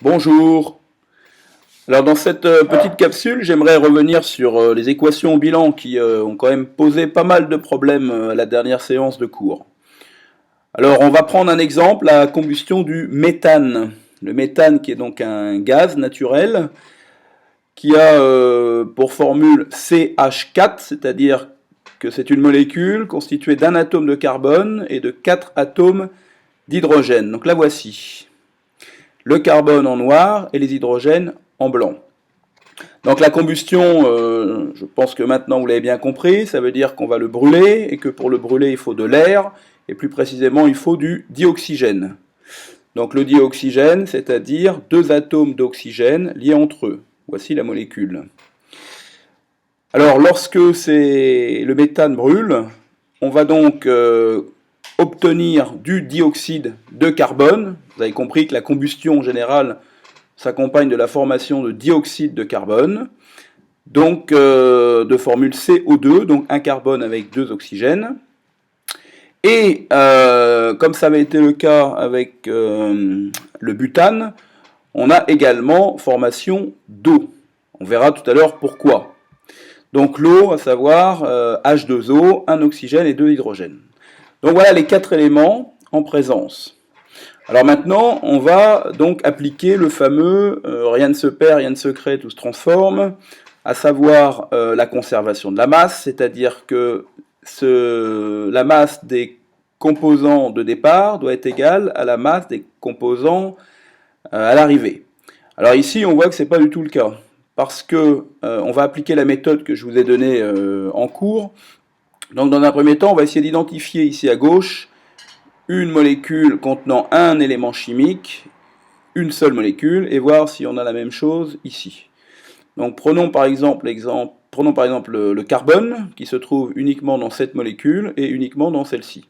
Bonjour. Alors dans cette petite capsule, j'aimerais revenir sur les équations au bilan qui ont quand même posé pas mal de problèmes à la dernière séance de cours. Alors on va prendre un exemple, la combustion du méthane. Le méthane qui est donc un gaz naturel qui a pour formule CH4, c'est-à-dire que c'est une molécule constituée d'un atome de carbone et de 4 atomes d'hydrogène. Donc la voici. Le carbone en noir et les hydrogènes en blanc. Donc la combustion, je pense que maintenant vous l'avez bien compris, ça veut dire qu'on va le brûler et que pour le brûler il faut de l'air et plus précisément il faut du dioxygène. Donc le dioxygène, c'est-à-dire deux atomes d'oxygène liés entre eux. Voici la molécule. Alors lorsque le méthane brûle, on va donc obtenir du dioxyde de carbone. Vous avez compris que la combustion en général s'accompagne de la formation de dioxyde de carbone, donc de formule CO2, donc un carbone avec deux oxygènes. Et comme ça avait été le cas avec le butane, on a également formation d'eau. On verra tout à l'heure pourquoi. Donc l'eau, à savoir H2O, un oxygène et deux hydrogènes. Donc voilà les quatre éléments en présence. Alors maintenant, on va donc appliquer le fameux rien ne se perd, rien ne se crée, tout se transforme, à savoir la conservation de la masse, c'est-à-dire que la masse des composants de départ doit être égale à la masse des composants à l'arrivée. Alors ici, on voit que ce n'est pas du tout le cas, parce que on va appliquer la méthode que je vous ai donnée en cours. Donc dans un premier temps, on va essayer d'identifier ici à gauche une molécule contenant un élément chimique, une seule molécule, et voir si on a la même chose ici. Donc prenons par exemple le carbone, qui se trouve uniquement dans cette molécule et uniquement dans celle-ci.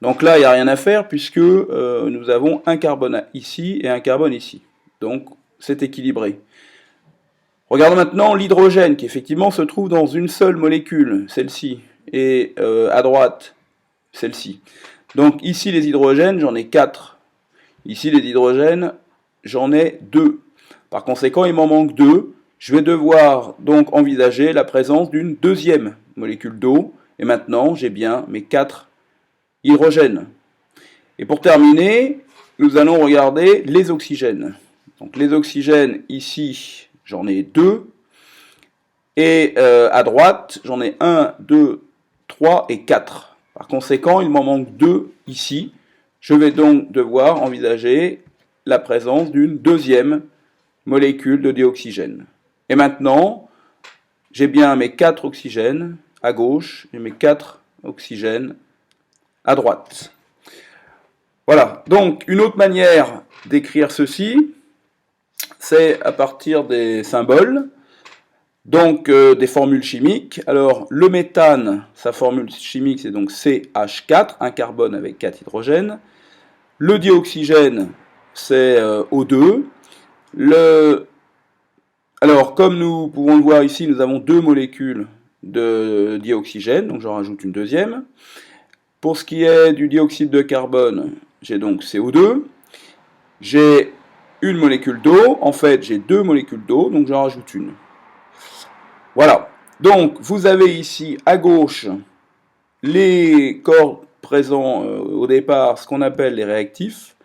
Donc là, il n'y a rien à faire, puisque nous avons un carbone ici et un carbone ici. Donc c'est équilibré. Regardons maintenant l'hydrogène, qui effectivement se trouve dans une seule molécule, celle-ci, et à droite, celle-ci. Donc ici les hydrogènes, j'en ai 4. Ici les hydrogènes, j'en ai 2. Par conséquent, il m'en manque 2. Je vais devoir donc envisager la présence d'une deuxième molécule d'eau. Et maintenant, j'ai bien mes 4 hydrogènes. Et pour terminer, nous allons regarder les oxygènes. Donc les oxygènes, ici, j'en ai 2. Et à droite, j'en ai 1, 2, 3 et 4. Par conséquent, il m'en manque 2 ici. Je vais donc devoir envisager la présence d'une deuxième molécule de dioxygène. Et maintenant, j'ai bien mes 4 oxygènes à gauche et mes 4 oxygènes à droite. Voilà, donc une autre manière d'écrire ceci, c'est à partir des symboles. Donc des formules chimiques. Alors le méthane, sa formule chimique c'est donc CH4, un carbone avec 4 hydrogènes. Le dioxygène c'est O2. Alors comme nous pouvons le voir ici, nous avons deux molécules de dioxygène, donc j'en rajoute une deuxième. Pour ce qui est du dioxyde de carbone, j'ai donc CO2. J'ai une molécule d'eau, en fait j'ai deux molécules d'eau, donc j'en rajoute une. Voilà, donc vous avez ici à gauche les corps présents au départ, ce qu'on appelle les réactifs,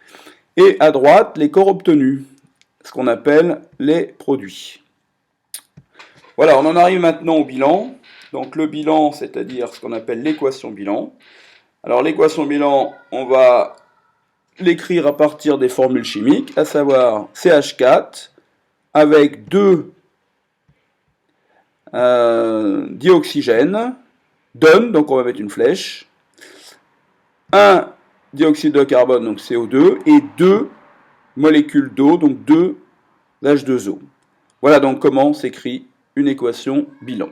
et à droite les corps obtenus, ce qu'on appelle les produits. Voilà, on en arrive maintenant au bilan. Donc le bilan, c'est-à-dire ce qu'on appelle l'équation bilan. Alors l'équation bilan, on va l'écrire à partir des formules chimiques, à savoir CH4 avec 2 dioxygène donne, donc on va mettre une flèche, un dioxyde de carbone, donc CO2, et 2 molécules d'eau, donc 2 H2O. Voilà donc comment s'écrit une équation bilan.